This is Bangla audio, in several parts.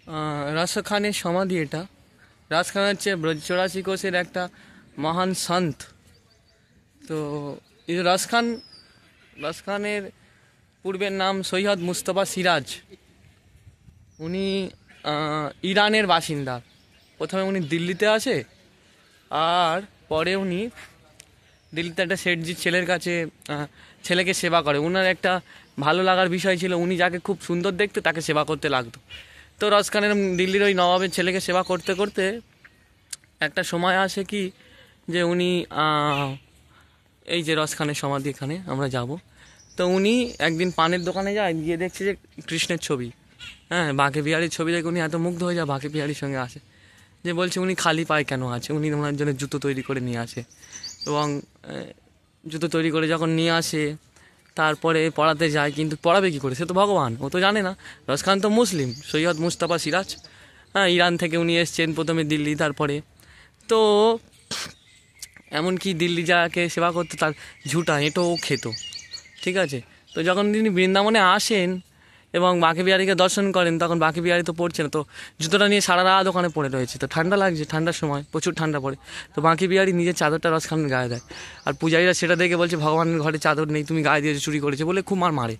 রাজ খানের সমাধি এটা। রাজ খান হচ্ছে 84 কোষের একটা মহান সন্ত। তো এই রাজ খানের পূর্বের নাম সৈয়দ মুস্তফা সিরাজ। উনি ইরানের বাসিন্দা। প্রথমে উনি দিল্লিতে আসে, আর পরে উনি দিল্লিতে একটা শেঠজির ছেলেকে সেবা করে। উনার একটা ভালো লাগার বিষয় ছিল, উনি যাকে খুব সুন্দর দেখতে তাকে সেবা করতে লাগতো। তো রাজ খানের দিল্লির ওই নবাবের ছেলেকে সেবা করতে করতে একটা সময় আসে কি যে উনি এই যে রাজ খানের সমাধি, এখানে আমরা যাব। তো উনি একদিন পানের দোকানে যায়, গিয়ে দেখছে যে কৃষ্ণের ছবি, হ্যাঁ, বাঁকে বিহারীর ছবি দেখে উনি এত মুগ্ধ হয়ে যায়, বাঁকে বিহারীর সঙ্গে আসে, যে বলছে উনি খালি পায়ে কেন আছে। উনি ওনার জন্য জুতো তৈরি করে নিয়ে আসে, এবং জুতো তৈরি করে যখন নিয়ে আসে তারপরে পড়াতে যায়। কিন্তু পড়াবে কী করে, সে তো ভগবান, ও তো জানে না। রাজ খান তো মুসলিম, সৈয়দ মুস্তফা সিরাজ, হ্যাঁ, ইরান থেকে উনি এসছেন প্রথমে দিল্লি, তারপরে তো এমনকি দিল্লি যাকে সেবা করতো তার ঝুঁটা এঁটোও খেত, ঠিক আছে। তো যখন তিনি বৃন্দাবনে আসেন এবং বাঁকে বিহারীকে দর্শন করেন, তখন বাঁকে বিহারী তো পড়ছে না, তো জুতোটা নিয়ে সারা রাত ওখানে পড়ে রয়েছে। তো ঠান্ডা লাগছে, ঠান্ডার সময় প্রচুর ঠান্ডা পড়ে। তো বাঁকে বিহারী নিজের চাদরটা রাজ খানের গায়ে দেয়, আর পূজারীরা সেটা দেখে বলছে ভগবানের ঘরে চাদর নেই, তুমি গায়ে দিয়েছো, চুরি করেছে বলে খুব মারে।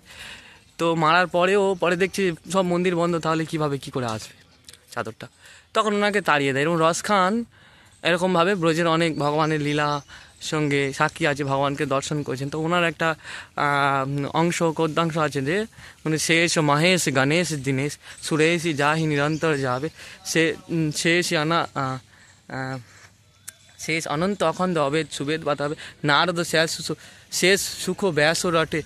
তো মারার পরেও পরে দেখছি সব মন্দির বন্ধ, তাহলে কী করে আসবে চাদরটা, তখন ওনাকে তাড়িয়ে দেয়। এবং রাজ খান এরকমভাবে ব্রজের অনেক ভগবানের লীলা সঙ্গে সাক্ষী আছে, ভগবানকে দর্শন করেছেন। তো ওনার একটা গদ্যাংশ আছে যে মানে শেষ মহেশ গণেশ দীনেশ সুরেশই যাহি নিরন্তর যাবে, শেষ অনন্ত অখণ্ড অবেদ সুবেদ বাতাবে, নারদ শেষ সুখ ব্যাস রটে,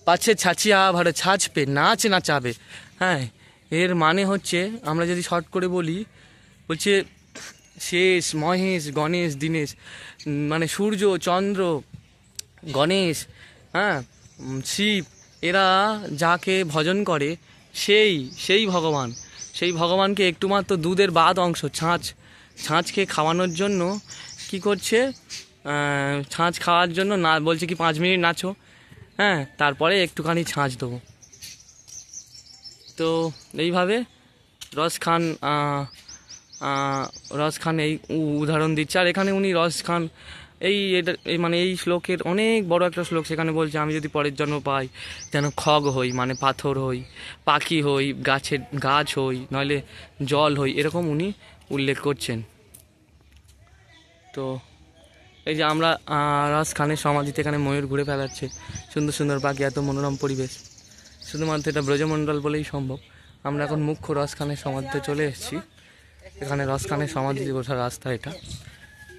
পাছে ছাছিয়া ভারে ছাছ পে নাচ নাচাবে। হ্যাঁ, এর মানে হচ্ছে, আমরা যদি শর্ট করে বলি, বলছে শেষ মহেশ গণেশ দীনেশ, মানে সূর্য চন্দ্র গণেশ, হ্যাঁ, শিব, এরা যাকে ভজন করে সেই ভগবানকে একটুমাত্র দুধের বাদ অংশ ছাঁচকে খাওয়ানোর জন্য কি করছে, ছাঁচ খাওয়ার জন্য না বলছে কি 5 মিনিট নাচো, হ্যাঁ, তারপরে একটুখানি ছাঁচ দেবো। তো এইভাবে রাজ খান এই উদাহরণ দিচ্ছে। আর এখানে উনি রাজ খান এই শ্লোকের অনেক বড় একটা শ্লোক, সেখানে বলছে আমি যদি পরের জন্ম পাই যেন খগ হই, মানে পাথর হই, পাখি হই, গাছ হই, নইলে জল হই, এরকম উনি উল্লেখ করছেন। তো এই যে আমরা রাজ খানের সমাধিতে, এখানে ময়ূর ঘুরে বেড়াচ্ছে, সুন্দর সুন্দর পাখি, এত মনোরম পরিবেশ, শুধুমাত্র এটা ব্রজমণ্ডল বলেই সম্ভব। আমরা এখন মুখ্য রাজ খানের সমাধিতে চলে এসেছি। এখানে রাজ খানের সমাধিতে বসার রাস্তা এটা।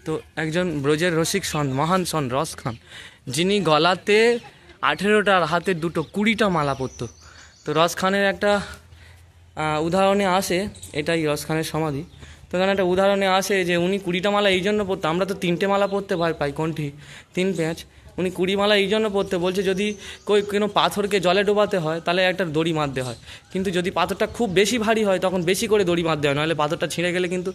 তো একজন ব্রজের রসিক সন্ত, মহান সন্ত রাজ খান, যিনি গলাতে 18টা আর হাতে 20টা মালা পরত। তো রাজ খানের একটা উদাহরণে আসে, এটাই রাজ খানের সমাধি। তো এখানে একটা উদাহরণে আসে যে উনি 20টা মালা এই জন্য পরতো, আমরা তো 3টে মালা পরতে ভয় পাই, কোনটি 3 পেঁচ, উনি 20 মালা এই জন্য পরতে বলছে, যদি কোনো পাথরকে জলে ডোবাতে হয় তাহলে একটা দড়ি বাঁধতে হয়, কিন্তু যদি পাথরটা খুব বেশি ভারী হয় তখন বেশি করে দড়ি বাঁধতে হয়, নাহলে পাথরটা ছিঁড়ে গেলে কিন্তু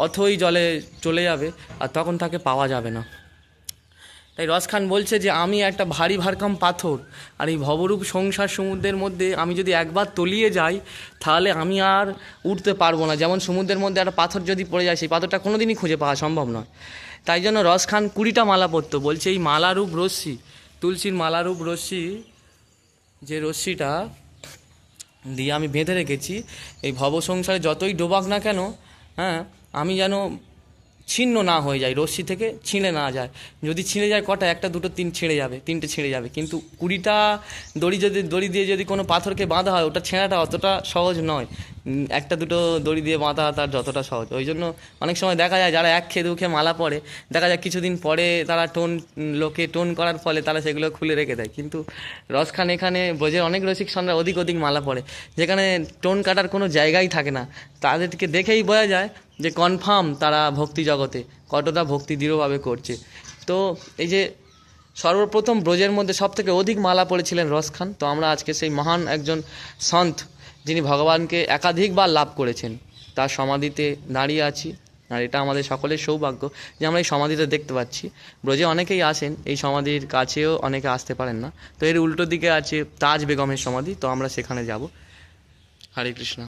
অথই জলে চলে যাবে, আর তখন তাকে পাওয়া যাবে না। তাই রাজ খান বলছে যে আমি একটা ভারী ভারকাম পাথর, আর এই ভবরূপ সংসার সমুদ্রের মধ্যে আমি যদি একবার তলিয়ে যাই তাহলে আমি আর উঠতে পারবো না। যেমন সমুদ্রের মধ্যে একটা পাথর যদি পড়ে যায়, সেই পাথরটা কোনোদিনই খুঁজে পাওয়া সম্ভব নয়। তাই জন্য রাজ খান 20টা মালা পরতো। বলছে এই মালারূপ রশ্মি, তুলসীর মালারূপ রশ্মি, যে রশ্মিটা দিয়ে আমি বেঁধে রেখেছি, এই ভব সংসারে যতই ডোবাক না কেন, হ্যাঁ, আমি যেন ছিন্ন না হয়ে যায়, রশ্মি থেকে ছিঁড়ে না যায়। যদি ছিঁড়ে যায় কটা, 1, 2, 3 ছিঁড়ে যাবে, 3টে ছিঁড়ে যাবে, কিন্তু 20টা দড়ি দিয়ে যদি কোনো পাথরকে বাঁধা হয়, ওটা ছেঁড়াটা অতটা সহজ নয়। 1, 2 দড়ি দিয়ে বাঁধা তার যতটা সহজ। ওই জন্য অনেক সময় দেখা যায় যারা 1 খেয়ে 2 খেয়ে মালা পরে, দেখা যায় কিছুদিন পরে তারা লোকে টোন করার ফলে তারা সেগুলো খুলে রেখে দেয়। কিন্তু রাজ খান এখানে ব্রজের অনেক রসিক সন্ধ্যা অধিক মালা পরে, যেখানে টোন কাটার কোনো জায়গাই থাকে না, তাদেরকে দেখেই বোঝা যায় যে কনফার্ম তারা ভক্তি জগতে কতটা ভক্তি দৃঢ়ভাবে করছে। তো এই যে সর্বপ্রথম ব্রজের মধ্যে সবথেকে অধিক মালা পড়েছিলেন রাজ খান। তো আমরা আজকে সেই মহান একজন সন্ত, যিনি ভগবানকে একাধিকবার লাভ করেছেন, তার সমাধিতে দাঁড়িয়ে আছি। আর এটা আমাদের সকলের সৌভাগ্য যে আমরা এই সমাধিটা দেখতে পাচ্ছি। ব্রজে অনেকেই আসেন, এই সমাধির কাছেও অনেকে আসতে পারেন না। তো এর উল্টো দিকে আছে তাজ বেগমের সমাধি, তো আমরা সেখানে যাব। হরে কৃষ্ণ।